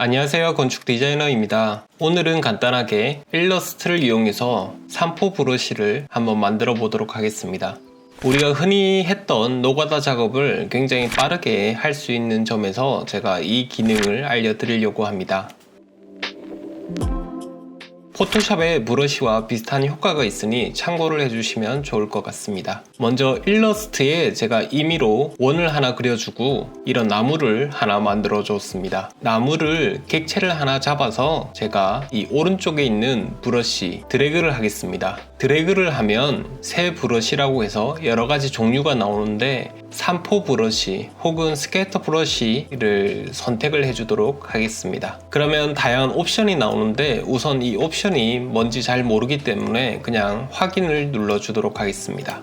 안녕하세요, 건축 디자이너입니다. 오늘은 간단하게 일러스트를 이용해서 산포 브러쉬를 한번 만들어 보도록 하겠습니다. 우리가 흔히 했던 노가다 작업을 굉장히 빠르게 할 수 있는 점에서 제가 이 기능을 알려드리려고 합니다. 포토샵의 브러쉬와 비슷한 효과가 있으니 참고를 해주시면 좋을 것 같습니다. 먼저 일러스트에 제가 임의로 원을 하나 그려주고 이런 나무를 하나 만들어 줬습니다. 나무를 객체를 하나 잡아서 제가 이 오른쪽에 있는 브러쉬 드래그를 하겠습니다. 드래그를 하면 새 브러쉬라고 해서 여러가지 종류가 나오는데 산포 브러쉬 혹은 스케이터 브러쉬를 선택을 해주도록 하겠습니다. 그러면 다양한 옵션이 나오는데 우선 이 옵션이 뭔지 잘 모르기 때문에 그냥 확인을 눌러주도록 하겠습니다.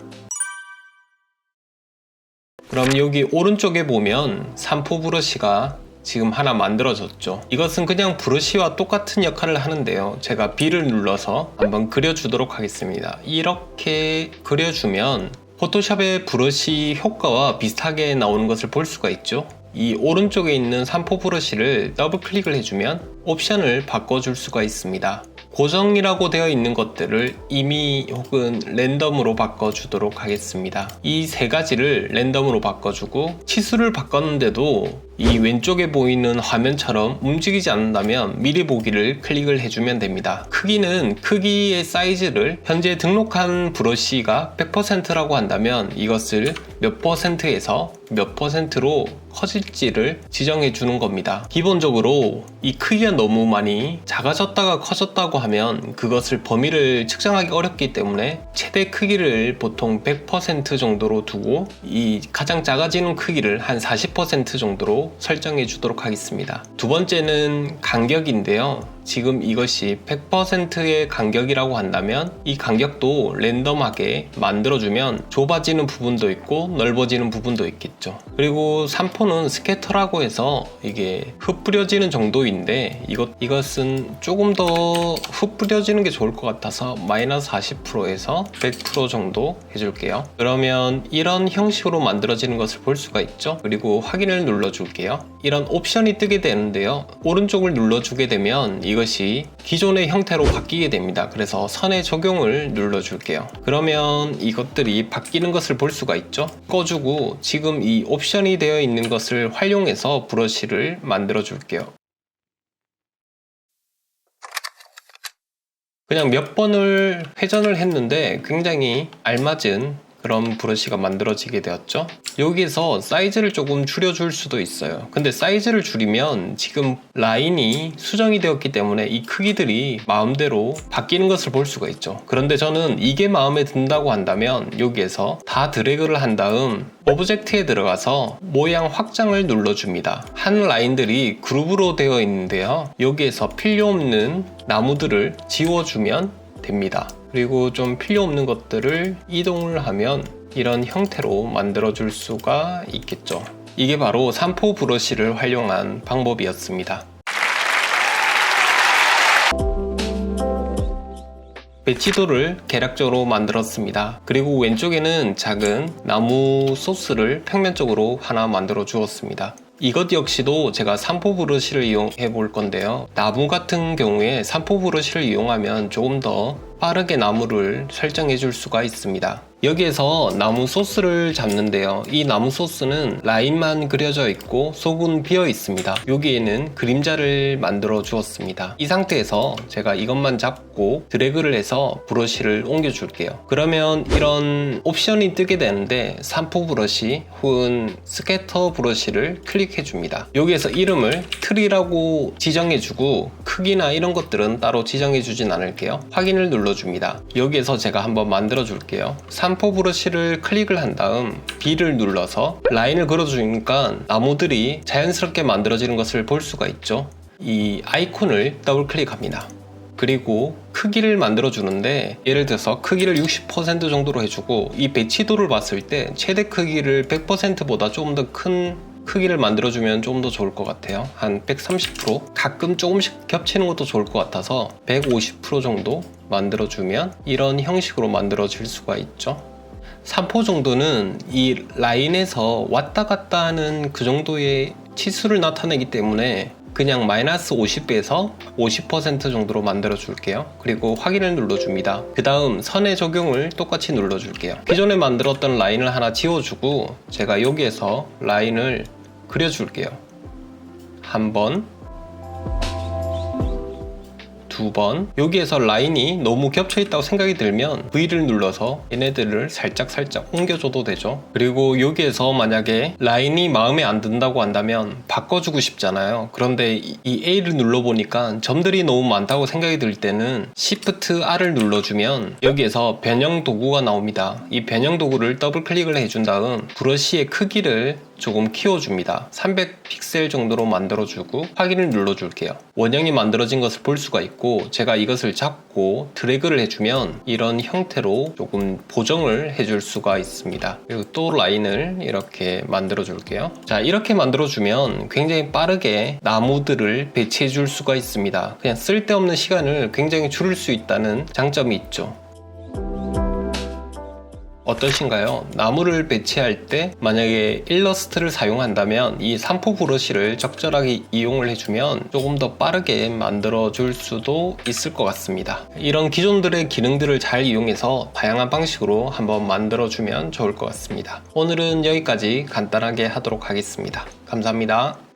그럼 여기 오른쪽에 보면 산포 브러쉬가 지금 하나 만들어졌죠. 이것은 그냥 브러쉬와 똑같은 역할을 하는데요. 제가 B를 눌러서 한번 그려주도록 하겠습니다. 이렇게 그려주면 포토샵의 브러쉬 효과와 비슷하게 나오는 것을 볼 수가 있죠. 이 오른쪽에 있는 산포 브러쉬를 더블 클릭을 해주면 옵션을 바꿔줄 수가 있습니다. 고정이라고 되어 있는 것들을 임의 혹은 랜덤으로 바꿔주도록 하겠습니다. 이 세 가지를 랜덤으로 바꿔주고 치수를 바꿨는데도 이 왼쪽에 보이는 화면처럼 움직이지 않는다면 미리 보기를 클릭을 해주면 됩니다. 크기는 크기의 사이즈를 현재 등록한 브러쉬가 100%라고 한다면 이것을 몇 %에서 몇 %로 커질지를 지정해 주는 겁니다. 기본적으로 이 크기가 너무 많이 작아졌다가 커졌다고 하면 그것을 범위를 측정하기 어렵기 때문에 최대 크기를 보통 100% 정도로 두고 이 가장 작아지는 크기를 한 40% 정도로 설정해 주도록 하겠습니다. 두 번째는 간격인데요. 지금 이것이 100%의 간격이라고 한다면 이 간격도 랜덤하게 만들어주면 좁아지는 부분도 있고 넓어지는 부분도 있겠죠. 그리고 산포는 스캐터라고 해서 이게 흩뿌려지는 정도인데 이것은 조금 더 흩뿌려지는 게 좋을 것 같아서 마이너스 40%에서 100% 정도 해줄게요. 그러면 이런 형식으로 만들어지는 것을 볼 수가 있죠. 그리고 확인을 눌러줄게요. 이런 옵션이 뜨게 되는데요. 오른쪽을 눌러주게 되면 이것이 기존의 형태로 바뀌게 됩니다. 그래서 선의 적용을 눌러줄게요. 그러면 이것들이 바뀌는 것을 볼 수가 있죠. 꺼주고 지금 이 옵션이 되어 있는 것을 활용해서 브러쉬를 만들어 줄게요. 그냥 몇 번을 회전을 했는데 굉장히 알맞은 그런 브러쉬가 만들어지게 되었죠. 여기에서 사이즈를 조금 줄여줄 수도 있어요. 근데 사이즈를 줄이면 지금 라인이 수정이 되었기 때문에 이 크기들이 마음대로 바뀌는 것을 볼 수가 있죠. 그런데 저는 이게 마음에 든다고 한다면 여기에서 다 드래그를 한 다음 오브젝트에 들어가서 모양 확장을 눌러줍니다. 한 라인들이 그룹으로 되어 있는데요. 여기에서 필요 없는 나무들을 지워주면 됩니다. 그리고 좀 필요 없는 것들을 이동을 하면 이런 형태로 만들어 줄 수가 있겠죠. 이게 바로 산포 브러쉬를 활용한 방법이었습니다. 배치도를 개략적으로 만들었습니다. 그리고 왼쪽에는 작은 나무 소스를 평면적으로 하나 만들어 주었습니다. 이것 역시도 제가 산포 브러쉬를 이용해 볼 건데요. 나무 같은 경우에 산포 브러쉬를 이용하면 조금 더 빠르게 나무를 설정해 줄 수가 있습니다. 여기에서 나무 소스를 잡는데요. 이 나무 소스는 라인만 그려져 있고 속은 비어 있습니다. 여기에는 그림자를 만들어 주었습니다. 이 상태에서 제가 이것만 잡고 드래그를 해서 브러쉬를 옮겨 줄게요. 그러면 이런 옵션이 뜨게 되는데 산포 브러쉬 혹은 스캐터 브러쉬를 클릭해 줍니다. 여기에서 이름을 트리라고 지정해 주고 크기나 이런 것들은 따로 지정해 주진 않을게요. 확인을 눌러줍니다. 여기에서 제가 한번 만들어 줄게요. 산포 브러쉬를 클릭을 한 다음 B를 눌러서 라인을 그려주니까 나무들이 자연스럽게 만들어지는 것을 볼 수가 있죠. 이 아이콘을 더블 클릭합니다. 그리고 크기를 만들어 주는데 예를 들어서 크기를 60% 정도로 해주고 이 배치도를 봤을 때 최대 크기를 100%보다 조금 더 큰 크기를 만들어주면 좀 더 좋을 것 같아요. 한 130%? 가끔 조금씩 겹치는 것도 좋을 것 같아서 150% 정도 만들어주면 이런 형식으로 만들어질 수가 있죠. 3포 정도는 이 라인에서 왔다 갔다 하는 그 정도의 치수를 나타내기 때문에 그냥 마이너스 50에서 50% 정도로 만들어 줄게요. 그리고 확인을 눌러줍니다. 그 다음 선의 적용을 똑같이 눌러줄게요. 기존에 만들었던 라인을 하나 지워주고 제가 여기에서 라인을 그려줄게요. 한 번, 두 번. 여기에서 라인이 너무 겹쳐 있다고 생각이 들면 V를 눌러서 얘네들을 살짝 옮겨줘도 되죠. 그리고 여기에서 만약에 라인이 마음에 안 든다고 한다면 바꿔주고 싶잖아요. 그런데 이 A를 눌러보니까 점들이 너무 많다고 생각이 들 때는 Shift R을 눌러주면 여기에서 변형 도구가 나옵니다. 이 변형 도구를 더블 클릭을 해준 다음 브러쉬의 크기를 조금 키워줍니다. 300픽셀 정도로 만들어주고 확인을 눌러줄게요. 원형이 만들어진 것을 볼 수가 있고 제가 이것을 잡고 드래그를 해주면 이런 형태로 조금 보정을 해줄 수가 있습니다. 그리고 또 라인을 이렇게 만들어줄게요. 자, 이렇게 만들어주면 굉장히 빠르게 나무들을 배치해 줄 수가 있습니다. 그냥 쓸데없는 시간을 굉장히 줄일 수 있다는 장점이 있죠. 어떠신가요? 나무를 배치할 때 만약에 일러스트를 사용한다면 이 산포 브러쉬를 적절하게 이용을 해주면 조금 더 빠르게 만들어 줄 수도 있을 것 같습니다. 이런 기존들의 기능들을 잘 이용해서 다양한 방식으로 한번 만들어 주면 좋을 것 같습니다. 오늘은 여기까지 간단하게 하도록 하겠습니다. 감사합니다.